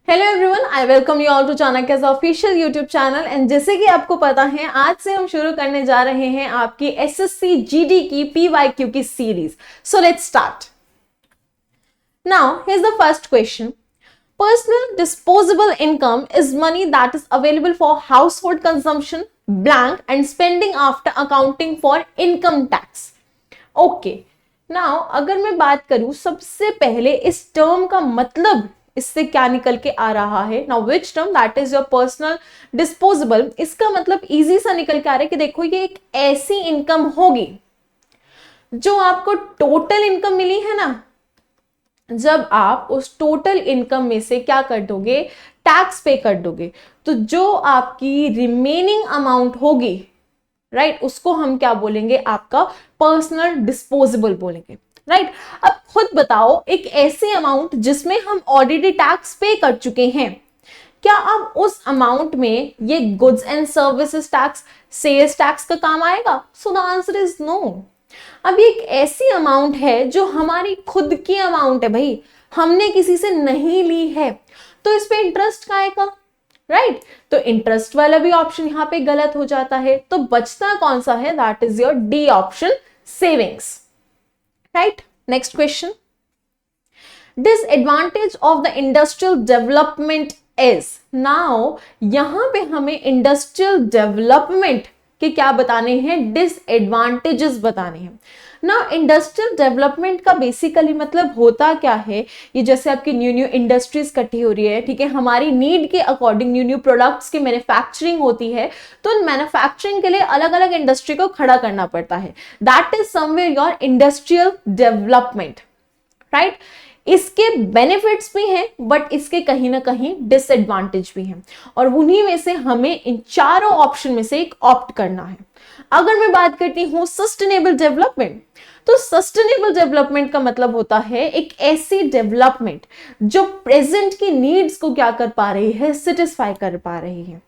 Hello everyone, I welcome you all to Chanakya's official YouTube channel. And जैसे कि आपको पता है, आज से हम शुरू करने जा रहे हैं आपकी एसएससी जीडी की पीवाईक्यू की series. So let's start. Now here's the first question. Personal disposable income is money that is available for household consumption, blank, and spending after accounting for income tax. Okay. Now, अगर मैं बात करूं सबसे पहले इस term का मतलब इससे क्या निकल के आ रहा है। Now which term that is your personal disposable, इसका मतलब इजी सा निकल के आ रहा है कि देखो ये एक ऐसी इनकम होगी जो आपको टोटल इनकम मिली है ना, जब आप उस टोटल इनकम में से क्या कर दोगे, टैक्स पे कर दोगे, तो जो आपकी रिमेनिंग अमाउंट होगी, राइट, उसको हम क्या बोलेंगे, आपका पर्सनल डिस्पोजेबल बोलेंगे। राइट, अब खुद बताओ, एक ऐसी अमाउंट जिसमें हम ऑलरेडी टैक्स पे कर चुके हैं, क्या अब उस अमाउंट में ये goods and services tax, sales tax का काम आएगा? So the answer is no. अब एक ऐसी अमाउंट है जो हमारी खुद की अमाउंट है, भाई हमने किसी से नहीं ली है, तो इस पे इंटरेस्ट का आएगा, राइट? तो इंटरेस्ट वाला भी ऑप्शन यहां पे गलत हो जाता है, तो बचता कौन सा है? That is your D option, savings. Right, next question. Disadvantage of the industrial development is, now यहां पे हमें इंडस्ट्रियल डेवलपमेंट कि क्या बताने हैं, डिसएडवांटेजेस बताने हैं। ना इंडस्ट्रियल डेवलपमेंट का बेसिकली मतलब होता क्या है, ये जैसे आपकी न्यू इंडस्ट्रीज इकट्ठी हो रही है, ठीक है, हमारी नीड के अकॉर्डिंग न्यू प्रोडक्ट्स की मैन्युफैक्चरिंग होती है, तो मैन्युफैक्चरिंग के लिए अलग अलग इंडस्ट्री को खड़ा करना पड़ता है। That is somewhere your industrial development, right? इसके बेनिफिट्स भी हैं, बट इसके कहीं ना कहीं डिसएडवांटेज भी हैं, और उन्हीं में से हमें इन चारों ऑप्शन में से एक ऑप्ट करना है। अगर मैं बात करती हूं सस्टेनेबल डेवलपमेंट, तो सस्टेनेबल डेवलपमेंट का मतलब होता है एक ऐसी डेवलपमेंट जो प्रेजेंट की नीड्स को क्या कर पा रही है, सेटिस्फाई कर पा रही है।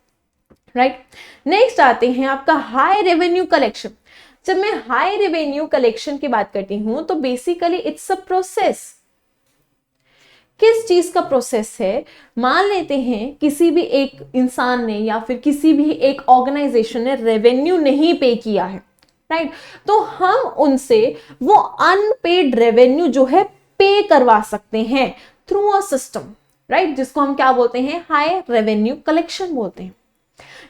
राइट, नेक्स्ट आते हैं आपका हाई रेवेन्यू कलेक्शन। जब मैं हाई रेवेन्यू कलेक्शन की बात करती हूं, तो बेसिकली इट्स अ प्रोसेस। किस चीज का प्रोसेस है? मान लेते हैं किसी भी एक इंसान ने या फिर किसी भी एक ऑर्गेनाइजेशन ने रेवेन्यू नहीं पे किया है, राइट? तो हम उनसे वो अनपेड रेवेन्यू जो है पे करवा सकते हैं थ्रू अ सिस्टम, राइट, जिसको हम क्या बोलते हैं, हाई रेवेन्यू कलेक्शन बोलते हैं।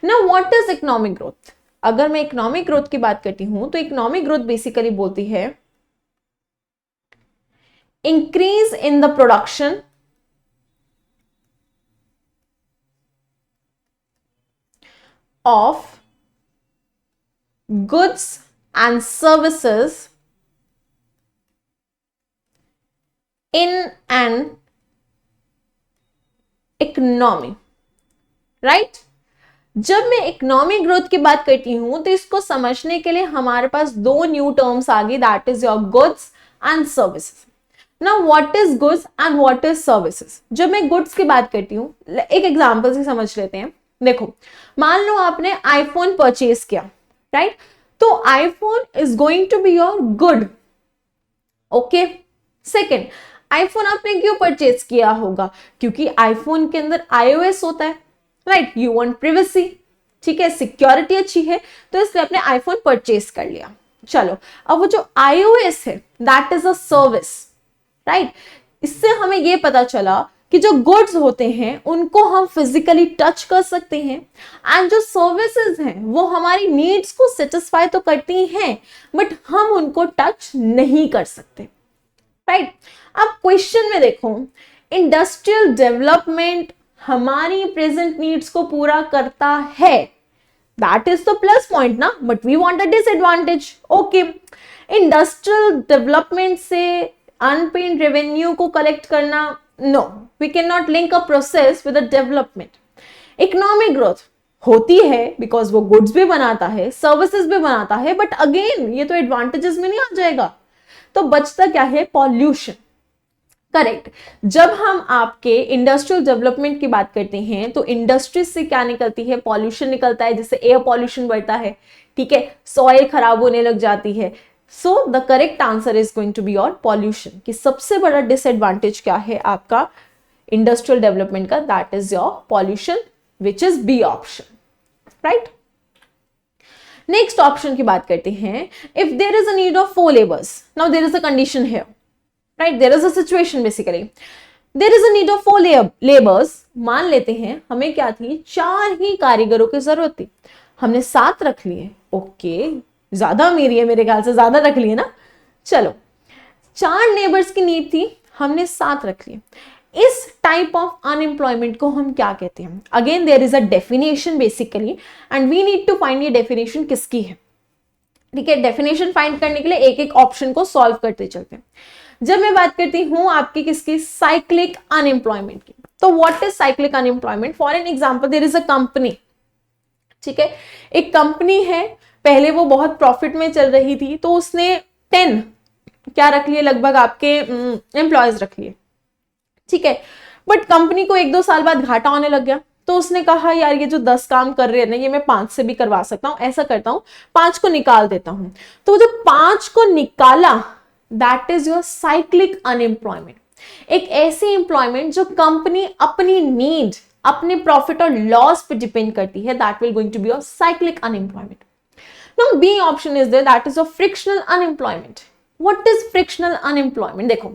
Now what is economic growth? अगर मैं इकोनॉमिक ग्रोथ की बात करती हूं, तो इकोनॉमिक ग्रोथ बेसिकली बोलती है increase in the production of goods and services in an economy, right? जब मैं इकोनॉमिक ग्रोथ की बात करती हूं, तो इसको समझने के लिए हमारे पास दो न्यू टर्म्स आ गई, that is your goods and services. Now what is goods and what is services? जब मैं गुड्स की बात करती हूँ, एक एग्जांपल से समझ लेते हैं। देखो, मान लो आपने आईफोन परचेज किया, राइट? तो iPhone is going to be your good, okay. Second, iPhone आपने क्यों परचेज किया होगा? क्योंकि आईफोन के अंदर iOS होता है, राइट? यू वांट प्रिवेसी, ठीक है, सिक्योरिटी अच्छी है, तो इसलिए आपने आईफोन परचेज कर लिया। चलो, अब वो जो iOS है that is a service, right? इससे हमें यह पता चला कि जो गुड्स होते हैं उनको हम फिजिकली टच कर सकते हैं, एंड जो सर्विसेज हैं वो हमारी नीड्स को सेटिस्फाई तो करती हैं, बट हम उनको टच नहीं कर सकते, राइट? अब क्वेश्चन में देखो, इंडस्ट्रियल डेवलपमेंट हमारी प्रेजेंट नीड्स को पूरा करता है, that is the plus point ना, but we want a disadvantage. Okay, industrial development से अनपेड रेवेन्यू को कलेक्ट करना, no, we can not link a process with a development. Economic growth होती है बिकॉज वो गुड्स भी बनाता है, सर्विसेज भी बनाता है, बट अगेन ये तो एडवांटेजेस में नहीं आ जाएगा, तो बचता क्या है, पॉल्यूशन। करेक्ट, जब हम आपके इंडस्ट्रियल डेवलपमेंट की बात करते हैं, तो इंडस्ट्री से क्या निकलती है, पॉल्यूशन निकलता है, जिससे एयर पॉल्यूशन बढ़ता है, ठीक है, सॉइल खराब होने लग जाती है। So the correct answer is going to be your pollution. कि सबसे बड़ा डिसएडवांटेज क्या है आपका इंडस्ट्रियल डेवलपमेंट का, that is your pollution, which is B option, right. Next option की बात करते हैं। If there is a need of 4 labours, now there is a condition here, right, there is a situation basically, there is a need of 4 labours. मान लेते हैं हमें क्या थी, 4 ही कारीगरों की जरूरत थी, हमने 7 रख लिए, ओके, ज्यादा अमीरी है मेरे ख्याल से, ज्यादा रख लिए ना, चलो 4 लेबर्स की नीड थी, हमने 7 रख लिए। इस टाइप ऑफ अनएम्प्लॉयमेंट को हम क्या कहते हैं? Again there is a definition basically, and we need to find ये डेफिनेशन किसकी है, ठीक है। डेफिनेशन फाइंड करने के लिए एक एक ऑप्शन को सॉल्व करते चलते हैं। जब मैं बात करती हूं आपकी किसकी, साइक्लिक अनएम्प्लॉयमेंट की, तो what is cyclic unemployment? For an example, there is a company, ठीक है, एक कंपनी है, पहले वो बहुत प्रॉफिट में चल रही थी, तो उसने 10 क्या रख लिए, लगभग आपके एम्प्लॉयज रख लिए, ठीक है। बट कंपनी को 1-2 साल बाद घाटा होने लग गया, तो उसने कहा यार ये जो 10 काम कर रहे हैं ना, ये मैं 5 से भी करवा सकता हूं, ऐसा करता हूं 5 को निकाल देता हूं। तो जो 5 को निकाला, that is your cyclic unemployment. एक ऐसी एम्प्लॉयमेंट जो कंपनी अपनी नीड, अपने प्रॉफिट और लॉस पे डिपेंड करती है, that will going to be your cyclic unemployment. Now B option is there, that is a frictional unemployment. What is frictional unemployment? देखो,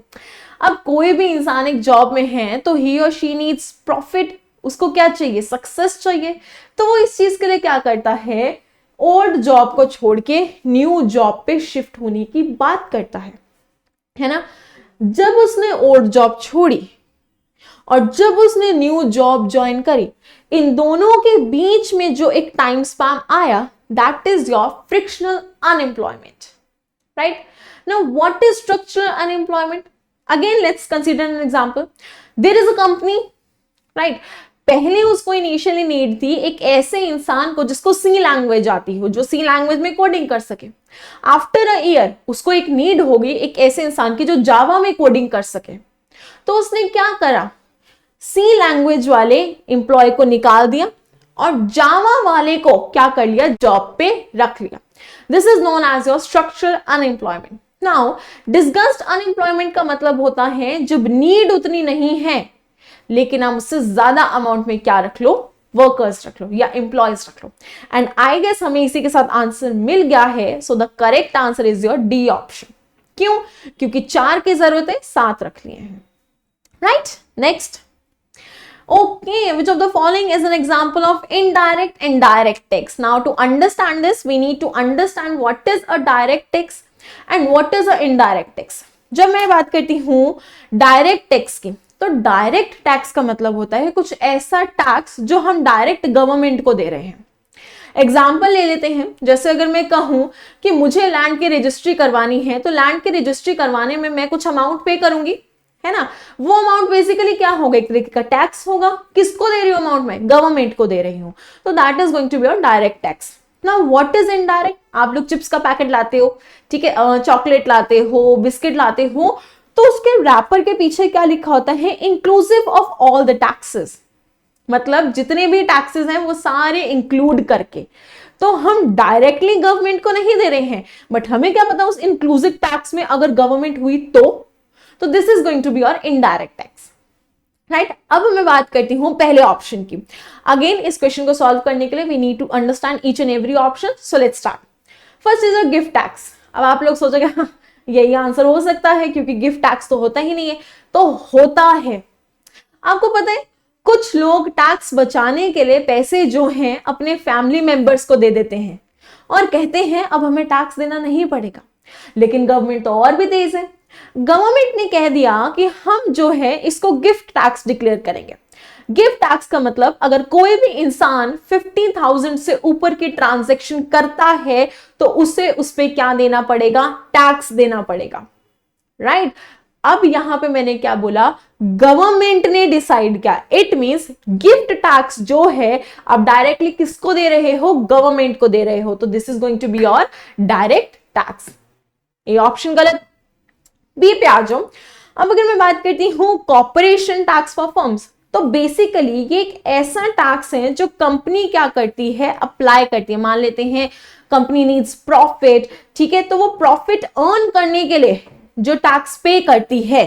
अब कोई भी इंसान एक जॉब में है तो ही और शी नीड्स प्रॉफिट, उसको क्या चाहिए, सक्सेस चाहिए, तो वो इस चीज के लिए क्या करता है, ओल्ड जॉब को छोड़ के न्यू जॉब पे शिफ्ट होने की बात करता है ना। जब उसने ओल्ड जॉब छोड़ी और जब उसने न्यू जॉब ज्वाइन करी, इन दोनों के बीच में जो एक टाइम स्पैन आया, that is your frictional unemployment, right. Now what is structural unemployment? Again let's consider an example, there is a company, right, पहले उसको इनिशियली नीड थी एक ऐसे इंसान को जिसको सी लैंग्वेज आती हो, जो सी लैंग्वेज में कोडिंग कर सके। आफ्टर अ ईयर उसको एक नीड होगी एक ऐसे इंसान की जो जावा में कोडिंग कर सके, तो उसने क्या करा, सी लैंग्वेज वाले एम्प्लॉय को निकाल दिया और जावा वाले को क्या कर लिया, जॉब पे रख लिया। This is known as your structural unemployment. Now disguised unemployment का मतलब होता है जब नीड उतनी नहीं है लेकिन आप उससे ज्यादा अमाउंट में क्या रख लो, वर्कर्स रख लो या एम्प्लॉयज रख लो। एंड आई गेस हमें इसी के साथ आंसर मिल गया है, so the correct answer is your D option. क्यों? क्योंकि 4 की जरूरत है, 7 रख लिए हैं, right. Next, okay, which of the following is an example of indirect and direct tax? Now to understand this we need to understand what is a direct tax and what is a indirect tax. जब मैं बात करती हूं direct tax की, तो direct tax का मतलब होता है कुछ ऐसा टैक्स जो हम डायरेक्ट गवर्नमेंट को दे रहे हैं। एग्जाम्पल ले लेते हैं, जैसे अगर मैं कहूं कि मुझे लैंड की रजिस्ट्री करवानी है, तो लैंड की रजिस्ट्री करवाने में मैं कुछ अमाउंट पे करूंगी, है ना। वो अमाउंट बेसिकली क्या होगा, एक तरीके का टैक्स होगा। किसको दे रही हूं अमाउंट में, गवर्नमेंट को दे रही हूं, तो that is going to be your direct tax. Now what is indirect? आप लोग चिप्स का पैकेट लाते हो, ठीक है, चॉकलेट लाते हो, बिस्किट लाते हो, तो उसके रैपर के पीछे क्या लिखा होता है, inclusive of all the taxes, मतलब जितने भी टैक्सेस हैं वो सारे इंक्लूड करके। तो हम डायरेक्टली गवर्नमेंट को नहीं दे रहे हैं, बट हमें क्या पता उस इंक्लूसिव टैक्स में अगर गवर्नमेंट हुई तो this is going to be your indirect tax, right. अब मैं बात करती हूं पहले ऑप्शन की। अगेन इस क्वेश्चन को सॉल्व करने के लिए we need to understand each and every option, so let's start. First is a gift tax. अब आप लोग सोचोगे हाँ, यही आंसर हो सकता है क्योंकि गिफ्ट टैक्स तो होता ही नहीं है, तो होता है। आपको पता है कुछ लोग टैक्स बचाने के लिए पैसे जो हैं अपने फैमिली मेंबर्स को दे देते हैं और कहते हैं अब हमें टैक्स देना नहीं पड़ेगा। लेकिन गवर्नमेंट तो और भी तेज है, गवर्नमेंट ने कह दिया कि हम जो है इसको गिफ्ट टैक्स डिक्लेयर करेंगे। गिफ्ट टैक्स का मतलब अगर कोई भी इंसान 50,000 से ऊपर की ट्रांजैक्शन करता है तो उसे उस पे क्या देना पड़ेगा, टैक्स देना पड़ेगा, राइट। अब यहां पे मैंने क्या बोला, गवर्नमेंट ने डिसाइड किया, इट मींस गिफ्ट टैक्स जो है आप डायरेक्टली किसको दे रहे हो, गवर्नमेंट को दे रहे हो, तो this is going to be your direct tax. ये ऑप्शन गलत। बी पे आ जाओ। अब अगर मैं बात करती हूं कॉर्पोरेशन टैक्स फॉर फर्म्स, तो बेसिकली ये एक ऐसा टैक्स है जो कंपनी क्या करती है, अप्लाई करती है। मान लेते हैं कंपनी नीड्स प्रॉफिट, ठीक है, तो वो प्रॉफिट अर्न करने के लिए जो टैक्स पे करती है,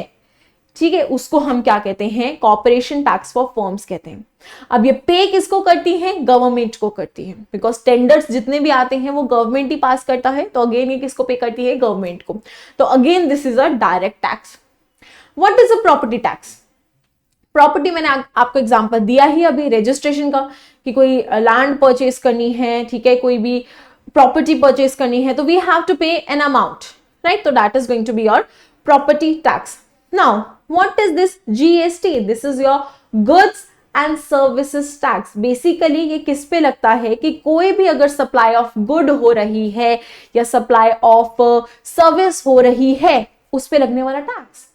ठीक है, उसको हम क्या कहते हैं, कॉर्पोरेशन टैक्स फॉर फर्म्स कहते हैं। अब ये पे किसको करती है, गवर्नमेंट को करती है, बिकॉज टेंडर्स जितने भी आते हैं वो गवर्नमेंट ही पास करता है, तो अगेन ये किसको पे करती है, गवर्नमेंट को। तो again this is a direct tax. What is a property tax? Property मैंने आपको एग्जांपल दिया ही अभी रजिस्ट्रेशन का, कि कोई लैंड परचेज करनी है, ठीक है, कोई भी प्रॉपर्टी परचेज करनी है, तो we have to pay an amount, right, तो that is going to be your property tax. Now what is this GST? This is your goods and services tax. Basically ये किस पे लगता है कि कोई भी अगर सप्लाई ऑफ गुड हो रही है या सप्लाई ऑफ सर्विस हो रही है, उस पे लगने वाला टैक्स।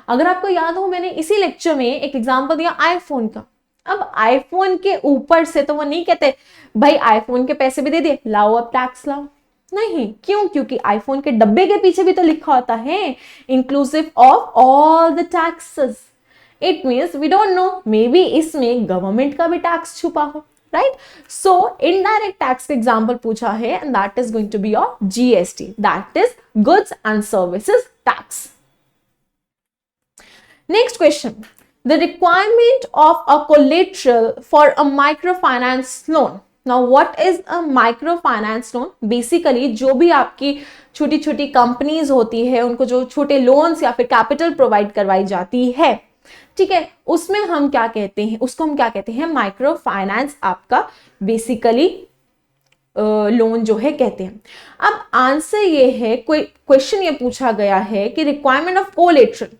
अगर आपको याद हो, मैंने इसी लेक्चर में एक एग्जांपल दिया आईफोन का। अब आईफोन के ऊपर से तो वो नहीं कहते भाई आईफोन के पैसे भी दे दिए, लाओ अब टैक्स लाओ, नहीं। क्यों? क्योंकि आईफोन के डब्बे के पीछे भी तो लिखा होता है inclusive of all the taxes. It means we don't know, maybe इसमें गवर्नमेंट का भी टैक्स छुपा हो, राइट। सो इनडायरेक्ट टैक्स का एग्जांपल पूछा है and that is going to be your GST, that is goods and services tax. Next question. The requirement of a collateral for a microfinance loan. Now, what is a microfinance loan? Basically, जो भी आपकी छोटी छोटी companies होती है, उनको जो छोटे लोन्स या फिर कैपिटल प्रोवाइड करवाई जाती है, ठीक है, उसमें हम क्या कहते हैं, उसको हम क्या कहते हैं, माइक्रो फाइनेंस आपका बेसिकली लोन जो है कहते हैं। अब आंसर ये है, कोई क्वेश्चन ये पूछा गया है कि रिक्वायरमेंट ऑफ कोलेट्रल।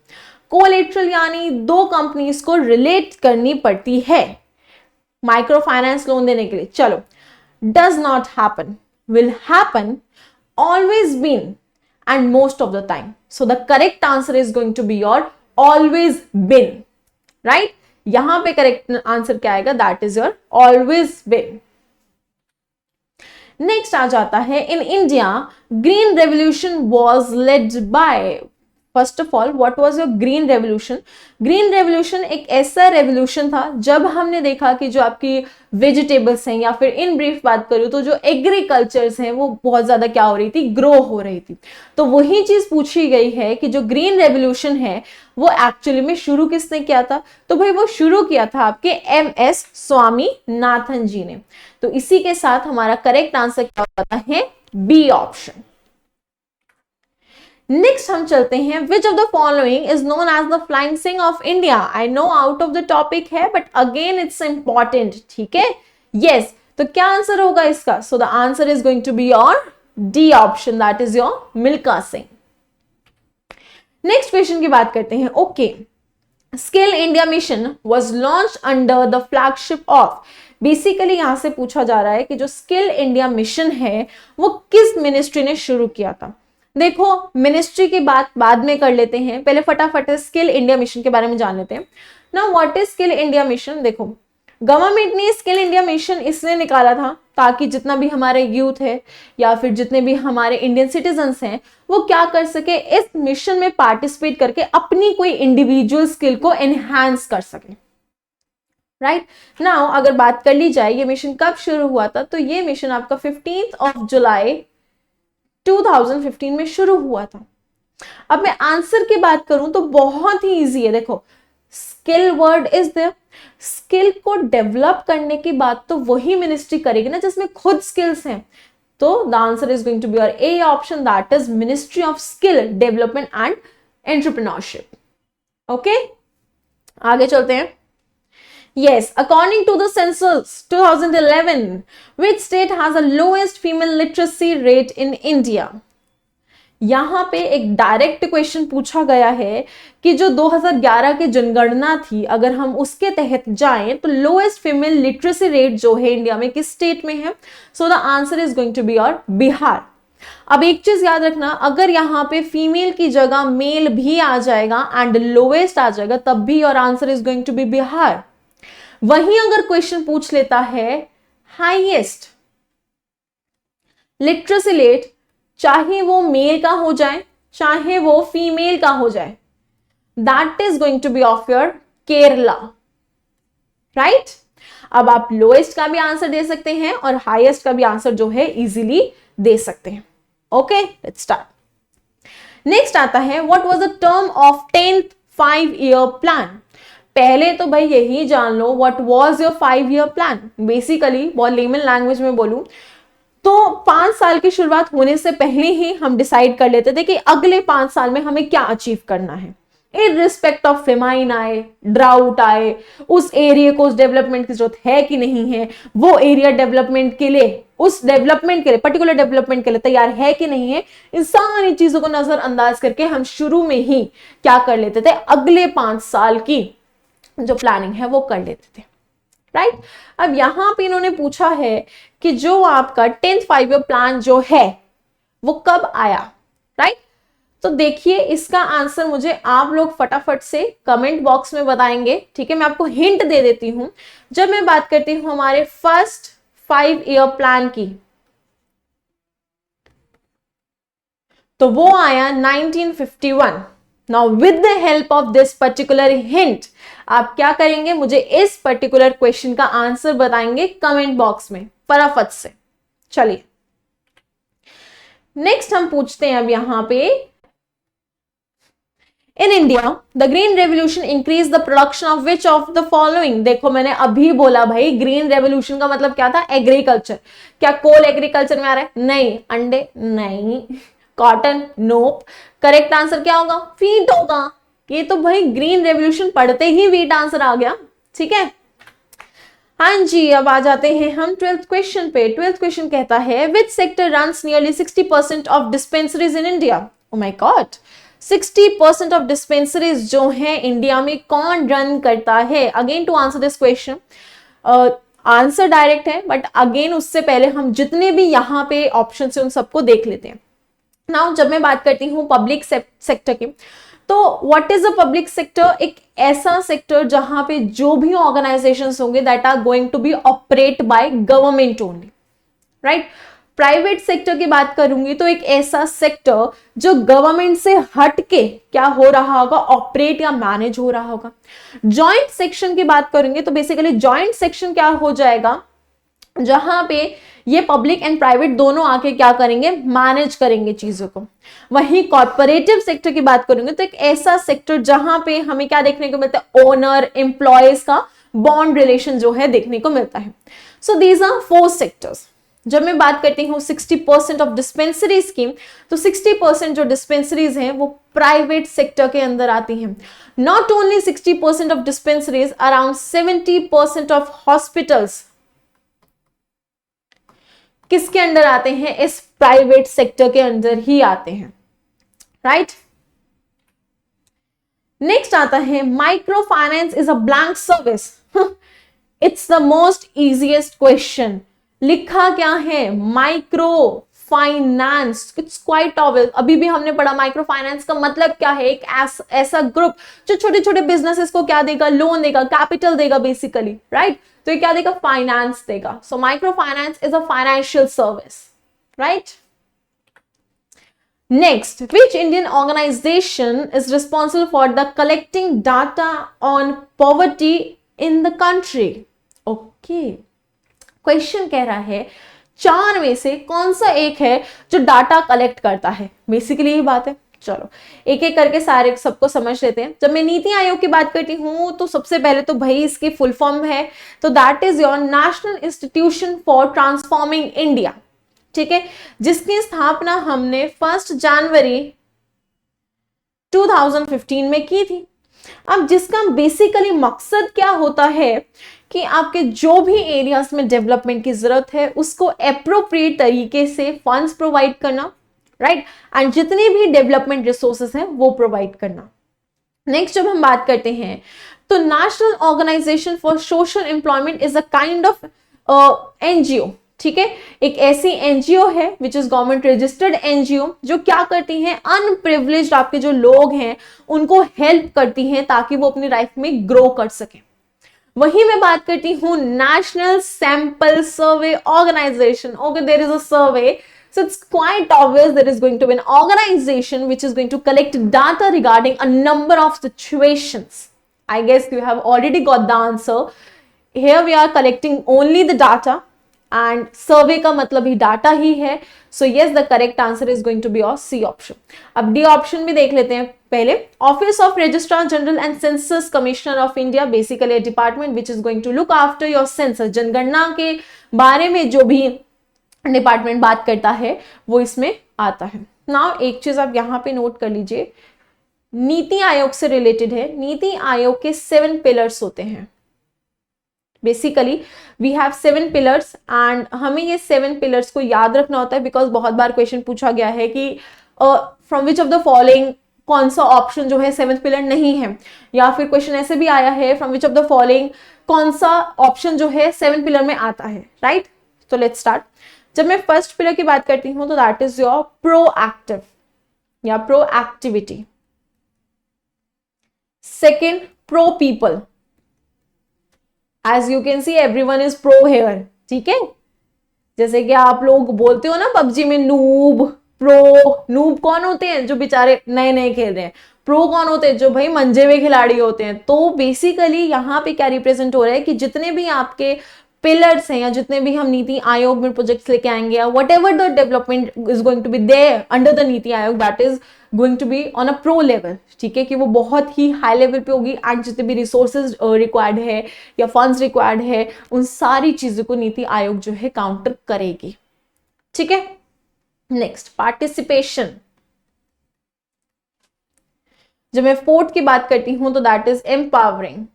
कोलेट्रल यानी दो कंपनीज को रिलेट करनी पड़ती है माइक्रो फाइनेंस लोन देने के लिए। चलो, does not happen, will happen, always been and most of the time. So the correct answer is going to be your always been, right. यहां पे करेक्ट आंसर क्या आएगा, that is your always been. Next आ जाता है, in India green revolution was led by. First of all, what was your green revolution? Green revolution एक ऐसा revolution था जब हमने देखा कि जो आपकी वेजिटेबल्स हैं, या फिर इन ब्रीफ बात करूं तो जो एग्रीकल्चर्स हैं, वो बहुत ज्यादा क्या हो रही थी, ग्रो हो रही थी। तो वही चीज पूछी गई है कि जो ग्रीन रेवोल्यूशन है वो एक्चुअली में शुरू किसने किया था? तो भाई वो शुरू किया था आपके MS स्वामीनाथन जी ने। तो इसी के साथ हमारा करेक्ट आंसर क्या होता है, बी ऑप्शन। नेक्स्ट हम चलते हैं, which of the following is known as the flying Sikh of India? I know out of the topic है, बट अगेन इट्स इंपॉर्टेंट, ठीक है। यस, तो क्या आंसर होगा इसका? So the answer is going to be your D option, that is your Milkha Singh. Next question की बात करते हैं। Okay, skill India mission was launch under the flagship of. Basically यहां से पूछा जा रहा है कि जो स्किल इंडिया मिशन है वो किस मिनिस्ट्री ने शुरू किया था। देखो, मिनिस्ट्री की बात बाद में कर लेते हैं, पहले फटाफट स्किल इंडिया मिशन के बारे में जान लेते हैं। Now what is skill India mission? देखो, गवर्नमेंट ने स्किल इंडिया मिशन इसलिए निकाला था ताकि जितना भी हमारे यूथ है या फिर जितने भी हमारे इंडियन सिटीजन्स हैं, वो क्या कर सके, इस मिशन में पार्टिसिपेट करके अपनी कोई इंडिविजुअल स्किल को एनहांस कर सके, राइट। नाउ अगर बात कर ली जाए ये मिशन कब शुरू हुआ था, तो ये मिशन आपका 15 जुलाई 2015 में शुरू हुआ था। अब मैं आंसर की बात करूं तो बहुत ही इजी है। देखो, skill word is there, skill को डेवलप करने की बात तो वही मिनिस्ट्री करेगी ना जिसमें खुद स्किल्स हैं। तो the answer is going to be your A option, that is ministry of skill development and entrepreneurship. Okay, आगे चलते हैं। Yes, according to the census 2011, which state has the lowest female literacy rate in India? यहां पे एक direct question पूछा गया है कि जो 2011 की जनगणना थी, अगर हम उसके तहत जाएं तो लोएस्ट फीमेल लिटरेसी रेट जो है इंडिया में किस स्टेट में है? So the answer is going to be your Bihar. अब एक चीज याद रखना, अगर यहाँ पे फीमेल की जगह मेल भी आ जाएगा एंड लोएस्ट आ जाएगा, तब भी your answer is going to be Bihar. वहीं अगर क्वेश्चन पूछ लेता है हाईएस्ट लिटरेसी रेट, चाहे वो मेल का हो जाए चाहे वो फीमेल का हो जाए, that is going to be of your Kerala, right. अब आप लोएस्ट का भी आंसर दे सकते हैं और हाईएस्ट का भी आंसर जो है इजीली दे सकते हैं। Okay, let's start. नेक्स्ट आता है, what was the term of 10th 5-year plan. पहले तो भाई यही जान लो what was your 5-year plan. Basically बहुत लेमन लैंग्वेज में बोलूं तो 5 साल की शुरुआत होने से पहले ही हम डिसाइड कर लेते थे कि अगले 5 साल में हमें क्या अचीव करना है। इररिस्पेक्ट ऑफ फेमाइन आए, ड्राउट आए, उस एरिया को उस डेवलपमेंट की जरूरत है कि नहीं है, वो एरिया डेवलपमेंट के लिए, उस डेवलपमेंट के लिए, पर्टिकुलर डेवलपमेंट के लिए तैयार है कि नहीं है, इन सारी चीजों को नजरअंदाज करके हम शुरू में ही क्या कर लेते थे, अगले 5 साल की जो प्लानिंग है वो कर लेते थे। राइट अब यहां पे इन्होंने पूछा है कि जो आपका 10th 5-year प्लान जो है वो कब आया। राइट तो देखिए इसका आंसर मुझे आप लोग फटाफट से कमेंट बॉक्स में बताएंगे। ठीक है मैं आपको हिंट दे देती हूं। जब मैं बात करती हूं हमारे फर्स्ट 5-year प्लान की तो वो आया 1951। Now with the help of this particular hint आप क्या करेंगे, मुझे इस पर्टिकुलर क्वेश्चन का आंसर बताएंगे कमेंट बॉक्स में फटाफट से। चलिए नेक्स्ट हम पूछते हैं अब यहां पे, in India the green revolution increase the production of which of the following. देखो मैंने अभी बोला भाई ग्रीन रेवोल्यूशन का मतलब क्या था, एग्रीकल्चर। क्या कोल एग्रीकल्चर में आ रहा है? नहीं। अंडे? नहीं। कॉटन? नोप। करेक्ट आंसर क्या होगा? वीट होगा। ये तो भाई ग्रीन रेवोल्यूशन पढ़ते ही वीट आंसर आ गया। ठीक है हाँ जी अब आ जाते हैं हम 12th क्वेश्चन पे। 12th क्वेश्चन कहता है which sector runs nearly 60% of dispensaries in India. Oh my god 60% of dispensaries जो हैं इंडिया में कौन रन करता है। Again to answer this question answer direct है बट अगेन उससे पहले हम जितने भी यहाँ पे ऑप्शन है उन सबको देख लेते हैं। नाउ जब मैं बात करती हूँ पब्लिक सेक्टर की तो what is a public sector, एक ऐसा सेक्टर जहां पे जो भी ऑर्गेनाइजेशंस होंगे that are going to be operate by government only. Right private sector की बात करूंगी तो एक ऐसा सेक्टर जो गवर्नमेंट से हट के क्या हो रहा होगा, ऑपरेट या मैनेज हो रहा होगा। जॉइंट सेक्शन की बात करेंगे तो बेसिकली जॉइंट सेक्शन क्या हो जाएगा, जहां पे ये पब्लिक एंड प्राइवेट दोनों आके क्या करेंगे, मैनेज करेंगे चीजों को। वहीं कॉर्पोरेटिव सेक्टर की बात करेंगे तो एक ऐसा सेक्टर जहां पे हमें क्या देखने को मिलता है, ओनर एम्प्लॉयज का बॉन्ड रिलेशन जो है देखने को मिलता है। So these are 4 sectors. जब मैं बात करती हूँ 60% ऑफ डिस्पेंसरीज की तो 60% जो डिस्पेंसरीज हैं वो प्राइवेट सेक्टर के अंदर आती हैं। Not only 60% of dispensaries, around 70% of hospitals किसके अंदर आते हैं, इस प्राइवेट सेक्टर के अंदर ही आते हैं। राइट नेक्स्ट आता है micro finance is a blank service. It's the most easiest question. लिखा क्या है, micro finance. It's quite obvious, अभी भी हमने पढ़ा माइक्रो फाइनेंस का मतलब क्या है, एक ऐसा ग्रुप जो छोटे छोटे बिजनेसेस को क्या देगा, लोन देगा, कैपिटल देगा बेसिकली। राइट तो ये क्या देगा, फाइनेंस देगा। So micro finance is a financial service. Right next, which Indian organization is responsible for the collecting data on poverty in the country? Okay, question कह रहा है 4 में से कौन सा एक है जो डाटा कलेक्ट करता है। बेसिकली यही बात है। चलो एक एक करके सारे सबको समझ लेते हैं। जब मैं नीति आयोग की बात करती हूं तो सबसे पहले तो भाई इसकी फुल फॉर्म है तो that is your national institution for transforming India. ठीक है जिसकी स्थापना हमने 1 जनवरी 2015 में की थी। अब जिसका बेसिकली मकसद क्या होता है कि आपके जो भी एरियाज में डेवलपमेंट की जरूरत है उसको एप्रोप्रिएट तरीके से फंड्स प्रोवाइड करना। राइट एंड जितने भी डेवलपमेंट रिसोर्सेस हैं वो प्रोवाइड करना। नेक्स्ट जब हम बात करते हैं तो national organisation for social employment is a kind of NGO. ठीक है एक ऐसी एनजीओ है which is government registered NGO जो क्या करती हैं, अनप्रिविलेज्ड आपके जो लोग हैं उनको हेल्प करती हैं ताकि वो अपनी लाइफ में ग्रो कर सके। वही मैं बात करती हूं national sample survey organisation. Okay there is a survey, so it's quite obvious there is going to be an organization which is going to collect data regarding a number of situations. I guess you have already got the answer. Here we are collecting only the data and survey का मतलब ही data ही है. So yes, the correct answer is going to be your C option. अब D option भी देख लेते हैं पहले. Office of registrar general and census commissioner of India, basically a department which is going to look after your census. जनगणना के बारे में जो भी डिपार्टमेंट बात करता है वो इसमें आता है. नाउ एक चीज आप यहाँ पे नोट कर लीजिए, नीति आयोग से रिलेटेड है. नीति आयोग के 7 पिलर्स होते हैं. Basically we have 7 pillars and हमें ये 7 पिलर्स को याद रखना होता है, बिकॉज बहुत बार क्वेश्चन पूछा गया है कि from which of the following कौन सा ऑप्शन जो है 7th पिलर नहीं है, या फिर क्वेश्चन ऐसे भी आया है from which of the following कौन सा ऑप्शन जो है 7th पिलर में आता है. राइट, तो लेट्स स्टार्ट. जब मैं फर्स्ट पिलर की बात करती हूं तो दैट इज योर प्रोएक्टिव या proactivity. Second, pro people. As you can see everyone is pro here. ठीक है, जैसे कि आप लोग बोलते हो ना पबजी में नूब, प्रो. नूब कौन होते हैं? जो बेचारे नए नए खेल रहे हैं. प्रो कौन होते हैं? जो भाई मंजे हुए खिलाड़ी होते हैं. तो बेसिकली यहाँ पे क्या रिप्रेजेंट हो रहा है कि जितने भी आपके पिलर्स हैं या जितने भी हम नीति आयोग में प्रोजेक्ट्स लेके आएंगे या whatever the development is going to be there under the Niti Aayog, that is going to be on a pro level. ठीक है, कि वो बहुत ही हाई लेवल पे होगी एंड जितने भी रिसोर्सेज रिक्वायर्ड है या फंड्स रिक्वायर्ड है उन सारी चीजों को नीति आयोग जो है काउंटर करेगी. ठीक है, नेक्स्ट, पार्टिसिपेशन. जब मैं फोर्थ की बात करती हूं तो दैट इज एम्पावरिंग.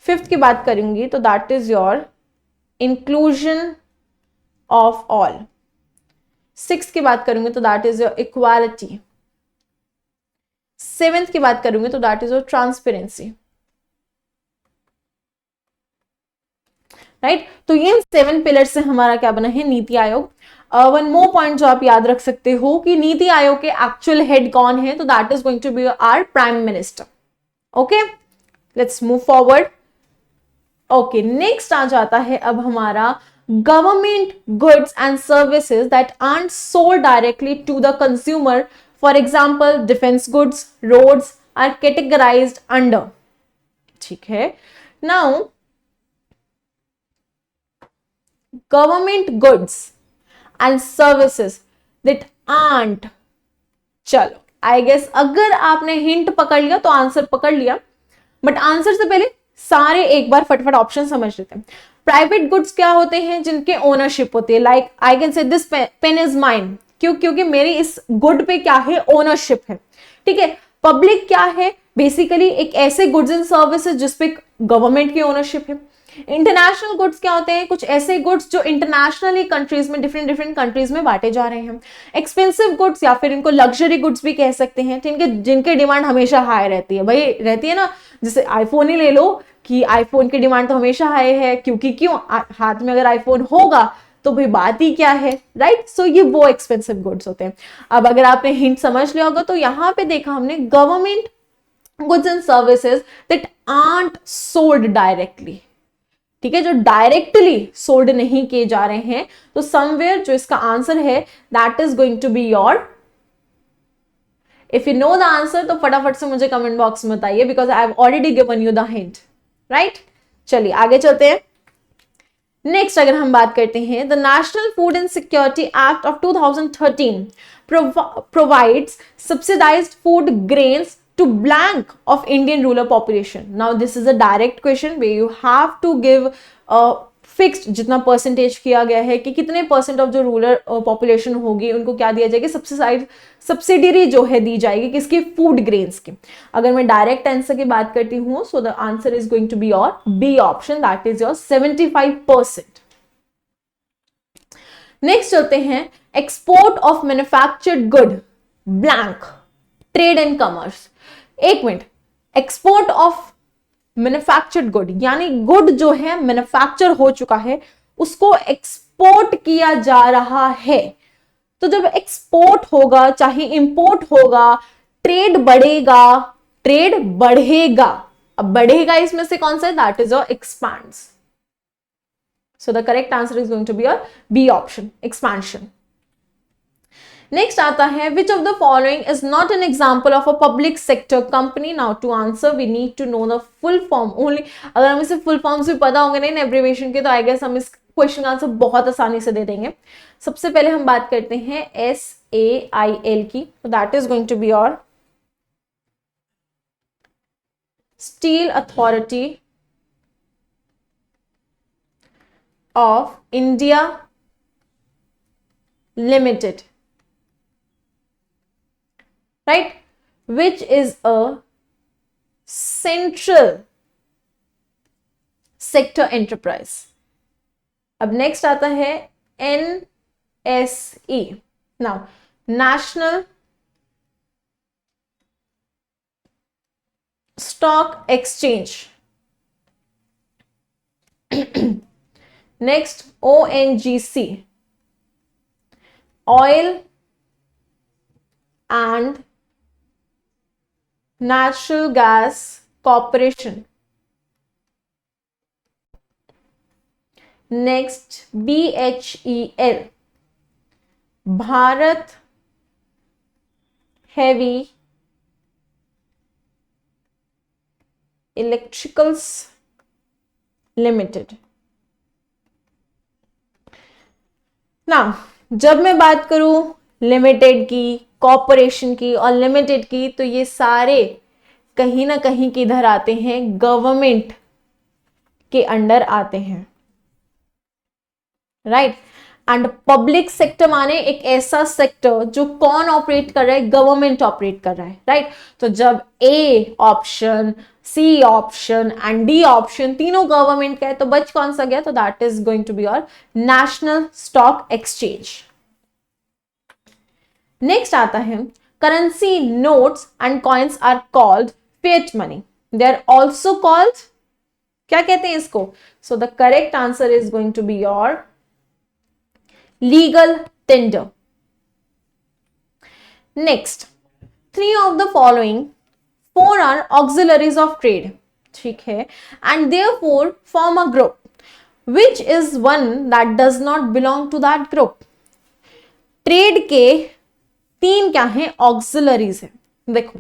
फिफ्थ की बात करूंगी तो that is your inclusion of all. Sixth की बात करूंगी तो that is your equality. Seventh की बात करूंगी तो that is your transparency. Right, तो ये 7 पिलर से हमारा क्या बना है? NITI Aayog. One more point जो आप याद रख सकते हो कि नीति आयोग के एक्चुअल हेड कौन है, तो that is going to be our prime minister. Okay, let's move forward. Okay, next आ जाता है अब हमारा government goods and services that art sold directly to the consumer. For example, defence goods, roads are categorised under. ठीक है, now government goods and services that art. चलो, I guess अगर आपने हिंट पकड़ लिया तो आंसर पकड़ लिया, बट आंसर से पहले सारे एक बार फटफट ऑप्शन समझ लेते हैं. प्राइवेट गुड्स क्या होते हैं? जिनके ओनरशिप होती है. Like I can say this pen is mine. क्योंकि मेरी इस गुड पे क्या है? ओनरशिप है. ठीक है. पब्लिक क्या है? बेसिकली एक ऐसे गुड्स एंड सर्विसेज जिसपे गवर्नमेंट की ओनरशिप है. इंटरनेशनल गुड्स क्या होते हैं? कुछ ऐसे गुड्स जो इंटरनेशनली कंट्रीज में डिफरेंट कंट्रीज में बांटे जा रहे हैं. एक्सपेंसिव गुड्स या फिर इनको लग्जरी गुड्स भी कह सकते हैं, जिनके डिमांड हमेशा हाई रहती है. भाई रहती है ना, जैसे आईफोन ही ले लो कि आईफोन की डिमांड तो हमेशा हाई है, क्योंकि क्यों, हाथ में अगर आईफोन होगा तो भाई बात ही क्या है. राइट, सो ये वो एक्सपेंसिव गुड्स होते हैं. अब अगर आपने हिंट समझ लिया होगा तो यहाँ पे देखा हमने government goods and services that art sold directly. ठीक है, जो डायरेक्टली सोल्ड नहीं किए जा रहे हैं. तो समवेयर जो इसका आंसर है that is going to be your. If you know the answer तो फटाफट से मुझे कमेंट बॉक्स में बताइए, because I have already given you the hint. Right, चलिए आगे चलते हैं. नेक्स्ट अगर हम बात करते हैं, the national food and security act of 2013 provides subsidized food grains to blank of Indian rural population. Now this is a direct question where you have to give a fixed जितना percentage किया गया है कि कितने percent of जो rural population होगी उनको क्या दिया जाएगा? सब्सिडरी जो है दी जाएगी किसकी? फूड ग्रेन्स की. अगर मैं डायरेक्ट आंसर की बात करती हूँ, so the answer is going to be your B option, that is your 75%. Next चलते हैं, export of manufactured good blank trade and commerce. एक minute, export of manufactured good यानी गुड जो है मैन्युफैक्चर हो चुका है उसको एक्सपोर्ट किया जा रहा है. तो जब एक्सपोर्ट होगा चाहे इंपोर्ट होगा, ट्रेड बढ़ेगा. अब बढ़ेगा इसमें से कौन सा है? That is your expands. So the correct answer is going to be your B option, expansion. Next आता है which of the following is not an example of a public sector company. Now to answer we need to know the full form only. अगर हमें सिर्फ full forms भी पता होंगे नहीं abbreviation के, तो आई गेस हम इस क्वेश्चन का आंसर बहुत आसानी से दे देंगे. सबसे पहले हम बात करते हैं SAIL की, तो that is going to be your steel authority of India limited, right, which is a central sector enterprise. अब नेक्स्ट आता है NSE. Now national stock exchange. Next ONGC, oil and Natural Gas Corporation. Next BHEL, Bharat Heavy Electricals Limited. Now, जब मैं बात करूं limited की, corporation की और लिमिटेड की, तो ये सारे कहीं ना कहीं किधर आते हैं, गवर्नमेंट के अंडर आते हैं, राइट. एंड पब्लिक सेक्टर माने एक ऐसा सेक्टर जो कौन ऑपरेट कर रहा है, गवर्नमेंट ऑपरेट कर रहा है, राइट. तो जब A option, C option and D option तीनों गवर्नमेंट का है, तो बच कौन सा गया, तो that is going to be your national stock exchange. Next आता है currency notes and coins are called fiat money. They are also called, क्या कहते हैं इसको, so the correct answer is going to be your legal tender. Next, 3 of the following 4 are auxiliaries of trade, ठीक है, and therefore form a group. Which is one that does not belong to that group? Trade के 3 क्या हैं, auxiliaries है. देखो,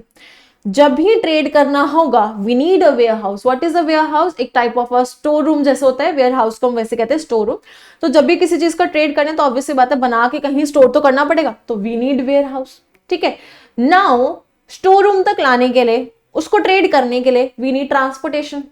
जब भी trade करना होगा we need a warehouse. What is a warehouse, एक type of a store room जैसे होता है, वेयर हाउस को हम वैसे कहते हैं स्टोर रूम. तो जब भी किसी चीज का ट्रेड करें तो ऑब्वियसली बात है बना के कहीं स्टोर तो करना पड़ेगा, तो वी नीड वेयर हाउस, ठीक है. नाउ स्टोर रूम तक लाने के लिए, उसको ट्रेड करने के लिए वी नीड ट्रांसपोर्टेशन,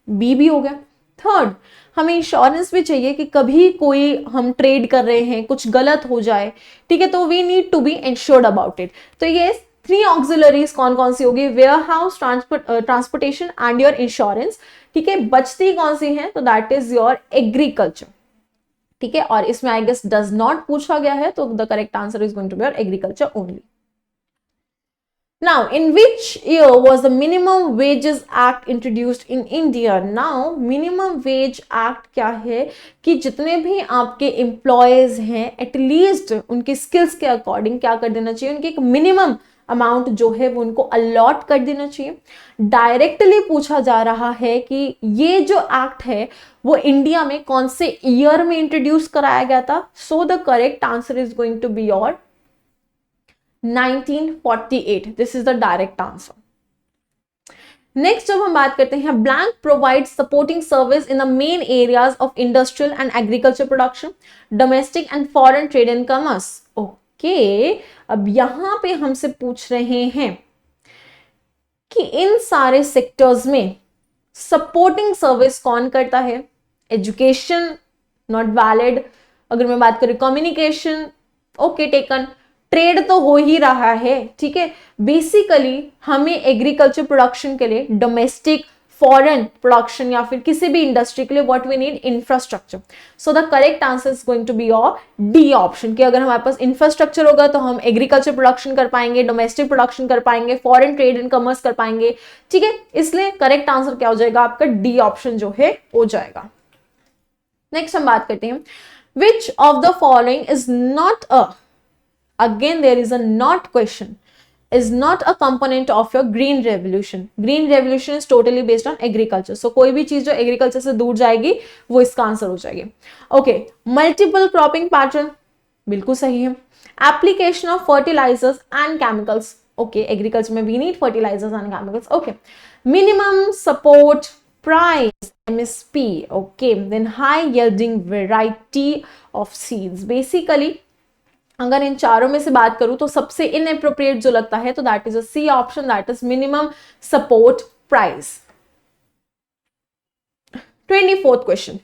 बी भी हो गया. थर्ड, हमें इंश्योरेंस भी चाहिए कि कभी कोई हम ट्रेड कर रहे हैं कुछ गलत हो जाए, ठीक है, तो we need to be insured about it. तो ये 3 ऑक्सिलरीज कौन कौन सी होगी, warehouse, transportation and your insurance, ठीक है. बचती कौन सी है, तो दैट इज योर एग्रीकल्चर, ठीक है. और इसमें आई गेस डज नॉट पूछा गया है, तो the correct answer is going to be your agriculture only. Now, in which year was the Minimum Wages Act introduced in India? Now, Minimum Wage Act क्या है कि जितने भी आपके एम्प्लॉयज हैं एटलीस्ट उनके स्किल्स के अकॉर्डिंग क्या कर देना चाहिए, उनके एक मिनिमम अमाउंट जो है वो उनको अलॉट कर देना चाहिए. डायरेक्टली पूछा जा रहा है कि ये जो एक्ट है वो इंडिया में कौन से ईयर में इंट्रोड्यूस कराया गया था. So the correct answer is going to be your 1948. This is the direct answer. Next जब हम बात करते हैं blank provide supporting service in the main areas of industrial and agriculture production, domestic and foreign trade and commerce. Okay, अब यहां पे हमसे पूछ रहे हैं कि इन सारे सेक्टर्स में सपोर्टिंग सर्विस कौन करता है. Education not valid. अगर मैं बात करूं कम्युनिकेशन, ओके टेकन. ट्रेड तो हो ही रहा है, ठीक है. बेसिकली हमें एग्रीकल्चर प्रोडक्शन के लिए, डोमेस्टिक, फॉरेन प्रोडक्शन या फिर किसी भी इंडस्ट्री के लिए what we need, infrastructure. So the correct answer is going to be your D option, कि अगर हमारे पास इंफ्रास्ट्रक्चर होगा तो हम एग्रीकल्चर प्रोडक्शन कर पाएंगे, डोमेस्टिक प्रोडक्शन कर पाएंगे, फॉरेन ट्रेड एंड कॉमर्स कर पाएंगे, ठीक है. इसलिए करेक्ट आंसर क्या हो जाएगा आपका, डी ऑप्शन जो है हो जाएगा. नेक्स्ट हम बात करते हैं which of the following is not a, again there is a not question, is not a component of your green revolution. Green revolution is totally based on agriculture, so कोई भी चीज जो एग्रीकल्चर से दूर जाएगी वो इसका आंसर हो जाएगी. ओके, मल्टीपल क्रॉपिंग पैटर्न, बिल्कुल सही है। Application of fertilisers and chemicals, okay, agriculture में we need fertilisers and chemicals, okay. Minimum support price MSP, okay, then high yielding variety of seeds. Basically अगर इन चारों में से बात करूं तो सबसे इनएप्रोप्रिएट जो लगता है तो that is a C option, that is minimum support price. 24th question,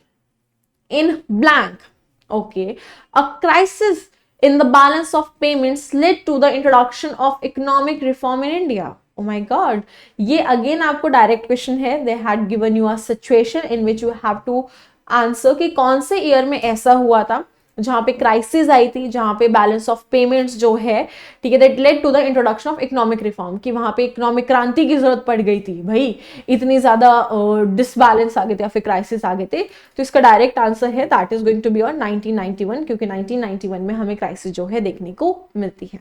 in blank, okay, a crisis in the balance of payments led to the introduction of economic reform in India. Oh my god, ये again आपको direct question है। they had given you a situation in which you have to answer कि कौन से year में ऐसा हुआ था जहां पे क्राइसिस आई थी, जहां पे बैलेंस ऑफ पेमेंट्स जो है, ठीक है, that led to the introduction of economic reform, कि वहां पे इकोनॉमिक क्रांति की जरूरत पड़ गई थी भाई, इतनी ज्यादा डिसबैलेंस आ गए थे या फिर क्राइसिस आ गए थे। तो इसका डायरेक्ट आंसर है that is going to be on 1991, क्योंकि 1991 में हमें क्राइसिस जो है देखने को मिलती है।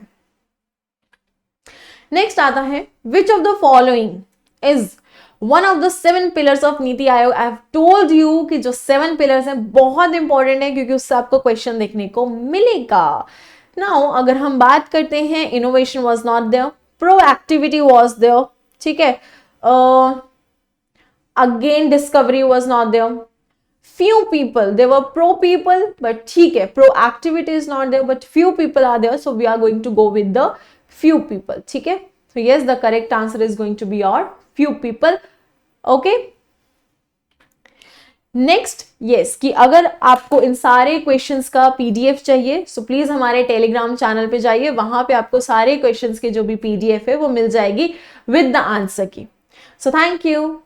नेक्स्ट आता है, which of the following is one of the 7 pillars of NITI Aayog. I have told you कि जो 7 पिलर्स हैं बहुत इंपॉर्टेंट है, क्योंकि उससे आपको क्वेश्चन देखने को मिलेगा। नाउ अगर हम बात करते हैं, innovation was not there, proactivity was there, ठीक है, again discovery was not there, few people, they were pro people, but ठीक है, proactivity is not there, but few people are there, so we are going to go with the few people, ठीक है। So yes, the correct answer is going to be our few people, okay। Next, yes, कि अगर आपको इन सारे questions का PDF चाहिए, so please हमारे Telegram channel पे जाइए, वहां पे आपको सारे क्वेश्चंस के जो भी PDF है वो मिल जाएगी विद द आंसर की। So thank you.